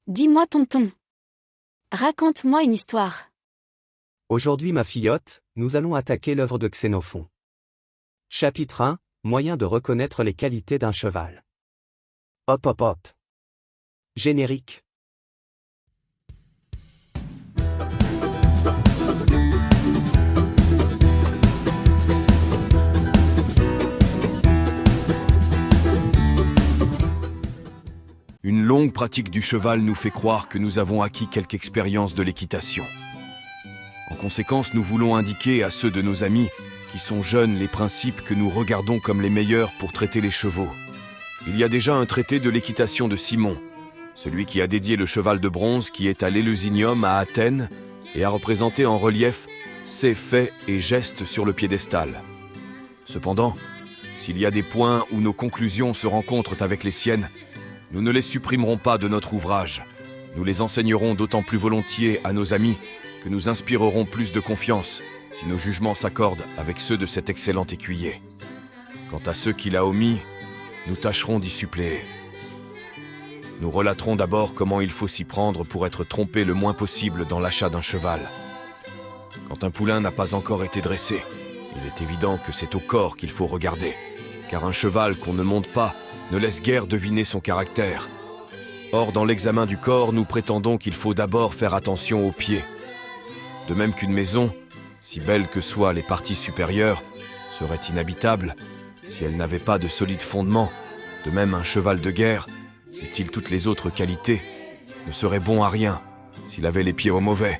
Dis-moi tonton. Raconte-moi une histoire. Aujourd'hui ma fillotte, nous allons attaquer l'œuvre de Xénophon. Chapitre 1, moyen de reconnaître les qualités d'un cheval. Hop hop hop. Générique. Une longue pratique du cheval nous fait croire que nous avons acquis quelque expérience de l'équitation. En conséquence, nous voulons indiquer à ceux de nos amis qui sont jeunes les principes que nous regardons comme les meilleurs pour traiter les chevaux. Il y a déjà un traité de l'équitation de Simon, celui qui a dédié le cheval de bronze qui est à l'Élusinium à Athènes et a représenté en relief ses faits et gestes sur le piédestal. Cependant, s'il y a des points où nos conclusions se rencontrent avec les siennes, nous ne les supprimerons pas de notre ouvrage. Nous les enseignerons d'autant plus volontiers à nos amis que nous inspirerons plus de confiance si nos jugements s'accordent avec ceux de cet excellent écuyer. Quant à ceux qu'il a omis, nous tâcherons d'y suppléer. Nous relaterons d'abord comment il faut s'y prendre pour être trompé le moins possible dans l'achat d'un cheval. Quand un poulain n'a pas encore été dressé, il est évident que c'est au corps qu'il faut regarder, car un cheval qu'on ne monte pas ne laisse guère deviner son caractère. Or, dans l'examen du corps, nous prétendons qu'il faut d'abord faire attention aux pieds. De même qu'une maison, si belle que soient les parties supérieures, serait inhabitable si elle n'avait pas de solide fondement, de même un cheval de guerre, eût-il toutes les autres qualités, ne serait bon à rien s'il avait les pieds au mauvais.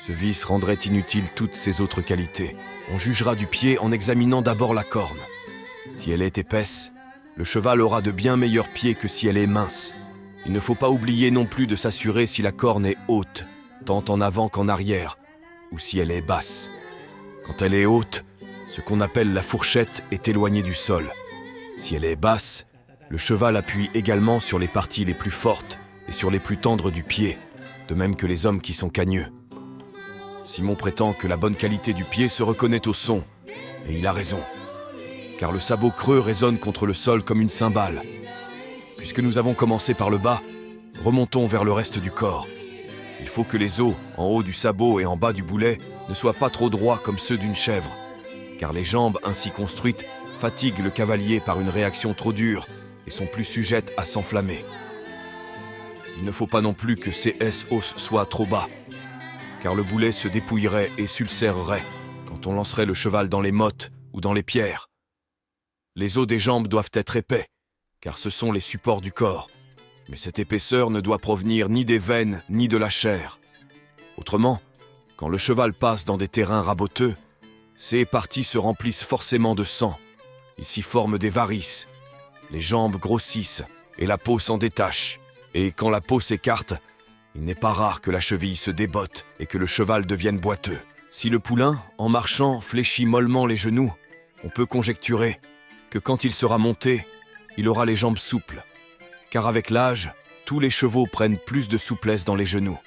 Ce vice rendrait inutile toutes ces autres qualités. On jugera du pied en examinant d'abord la corne. Si elle est épaisse, le cheval aura de bien meilleurs pieds que si elle est mince. Il ne faut pas oublier non plus de s'assurer si la corne est haute, tant en avant qu'en arrière, ou si elle est basse. Quand elle est haute, ce qu'on appelle la fourchette est éloignée du sol. Si elle est basse, le cheval appuie également sur les parties les plus fortes et sur les plus tendres du pied, de même que les hommes qui sont cagneux. Simon prétend que la bonne qualité du pied se reconnaît au son, et il a raison. Car le sabot creux résonne contre le sol comme une cymbale. Puisque nous avons commencé par le bas, remontons vers le reste du corps. Il faut que les os, en haut du sabot et en bas du boulet, ne soient pas trop droits comme ceux d'une chèvre, car les jambes ainsi construites fatiguent le cavalier par une réaction trop dure et sont plus sujettes à s'enflammer. Il ne faut pas non plus que ces os soient trop bas, car le boulet se dépouillerait et s'ulcérerait quand on lancerait le cheval dans les mottes ou dans les pierres. Les os des jambes doivent être épais, car ce sont les supports du corps. Mais cette épaisseur ne doit provenir ni des veines ni de la chair. Autrement, quand le cheval passe dans des terrains raboteux, ses parties se remplissent forcément de sang. Il s'y forme des varices. Les jambes grossissent et la peau s'en détache. Et quand la peau s'écarte, il n'est pas rare que la cheville se débotte et que le cheval devienne boiteux. Si le poulain, en marchant, fléchit mollement les genoux, on peut conjecturer que quand il sera monté, il aura les jambes souples. Car avec l'âge, tous les chevaux prennent plus de souplesse dans les genoux.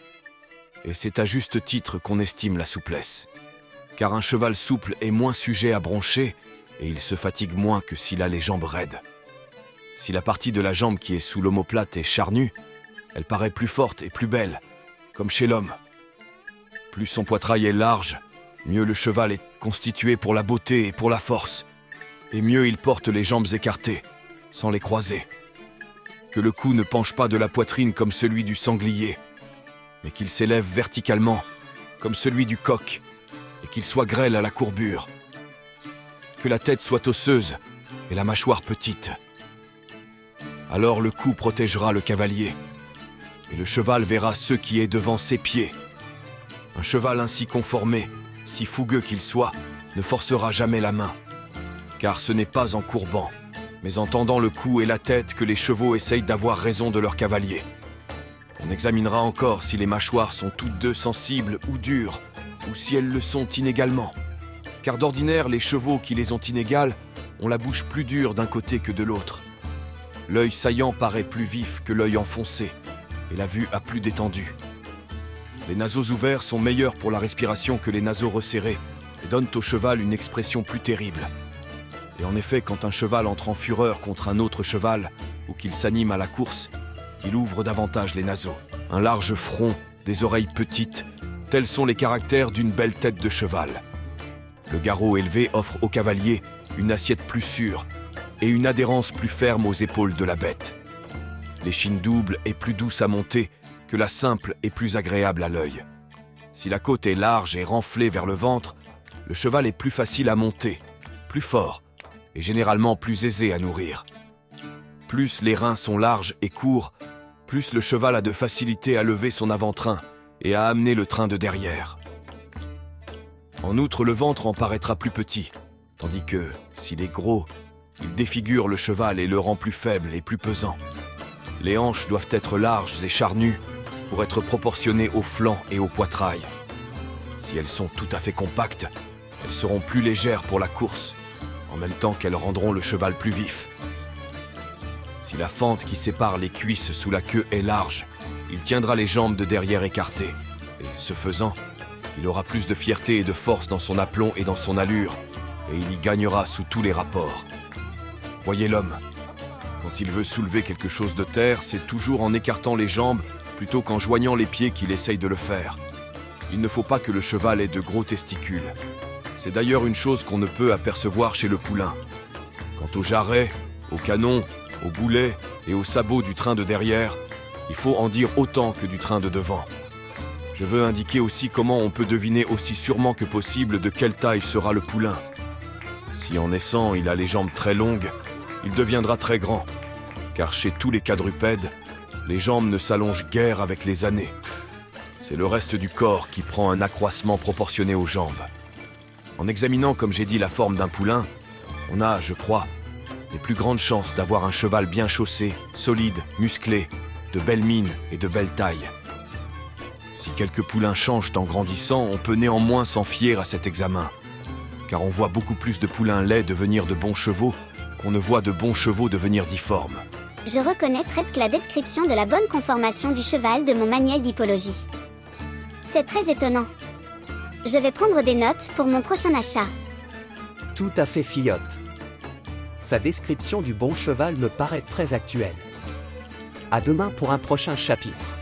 Et c'est à juste titre qu'on estime la souplesse. Car un cheval souple est moins sujet à broncher et il se fatigue moins que s'il a les jambes raides. Si la partie de la jambe qui est sous l'omoplate est charnue, elle paraît plus forte et plus belle, comme chez l'homme. Plus son poitrail est large, mieux le cheval est constitué pour la beauté et pour la force. Et mieux il porte les jambes écartées, sans les croiser. Que le cou ne penche pas de la poitrine comme celui du sanglier, mais qu'il s'élève verticalement, comme celui du coq, et qu'il soit grêle à la courbure. Que la tête soit osseuse et la mâchoire petite. Alors le cou protégera le cavalier, et le cheval verra ce qui est devant ses pieds. Un cheval ainsi conformé, si fougueux qu'il soit, ne forcera jamais la main. Car ce n'est pas en courbant, mais en tendant le cou et la tête que les chevaux essayent d'avoir raison de leur cavalier. On examinera encore si les mâchoires sont toutes deux sensibles ou dures, ou si elles le sont inégalement. Car d'ordinaire, les chevaux qui les ont inégales ont la bouche plus dure d'un côté que de l'autre. L'œil saillant paraît plus vif que l'œil enfoncé, et la vue a plus d'étendue. Les naseaux ouverts sont meilleurs pour la respiration que les naseaux resserrés, et donnent au cheval une expression plus terrible. Et en effet, quand un cheval entre en fureur contre un autre cheval, ou qu'il s'anime à la course, Il ouvre davantage les naseaux. Un large front, des oreilles petites, tels sont les caractères d'une belle tête de cheval. Le garrot élevé offre au cavalier une assiette plus sûre et une adhérence plus ferme aux épaules de la bête. L'échine double est plus douce à monter que la simple et plus agréable à l'œil. Si la côte est large et renflée vers le ventre, le cheval est plus facile à monter, plus fort et généralement plus aisé à nourrir. Plus les reins sont larges et courts, plus le cheval a de facilité à lever son avant-train et à amener le train de derrière. En outre, le ventre en paraîtra plus petit, tandis que, s'il est gros, il défigure le cheval et le rend plus faible et plus pesant. Les hanches doivent être larges et charnues pour être proportionnées aux flancs et aux poitrails. Si elles sont tout à fait compactes, elles seront plus légères pour la course, en même temps qu'elles rendront le cheval plus vif. Si la fente qui sépare les cuisses sous la queue est large, il tiendra les jambes de derrière écartées, et ce faisant, il aura plus de fierté et de force dans son aplomb et dans son allure, et il y gagnera sous tous les rapports. Voyez l'homme. Quand il veut soulever quelque chose de terre, c'est toujours en écartant les jambes plutôt qu'en joignant les pieds qu'il essaye de le faire. Il ne faut pas que le cheval ait de gros testicules. C'est d'ailleurs une chose qu'on ne peut apercevoir chez le poulain. Quant aux jarrets, aux canons, aux boulets et aux sabots du train de derrière, il faut en dire autant que du train de devant. Je veux indiquer aussi comment on peut deviner aussi sûrement que possible de quelle taille sera le poulain. Si en naissant il a les jambes très longues, il deviendra très grand, car chez tous les quadrupèdes, les jambes ne s'allongent guère avec les années. C'est le reste du corps qui prend un accroissement proportionné aux jambes. En examinant, comme j'ai dit, la forme d'un poulain, on a, je crois, les plus grandes chances d'avoir un cheval bien chaussé, solide, musclé, de belle mine et de belle taille. Si quelques poulains changent en grandissant, on peut néanmoins s'en fier à cet examen, car on voit beaucoup plus de poulains laids devenir de bons chevaux qu'on ne voit de bons chevaux devenir difformes. Je reconnais presque la description de la bonne conformation du cheval de mon manuel d'hippologie. C'est très étonnant. Je vais prendre des notes pour mon prochain achat. Tout à fait, filleotte. Sa description du bon cheval me paraît très actuelle. À demain pour un prochain chapitre.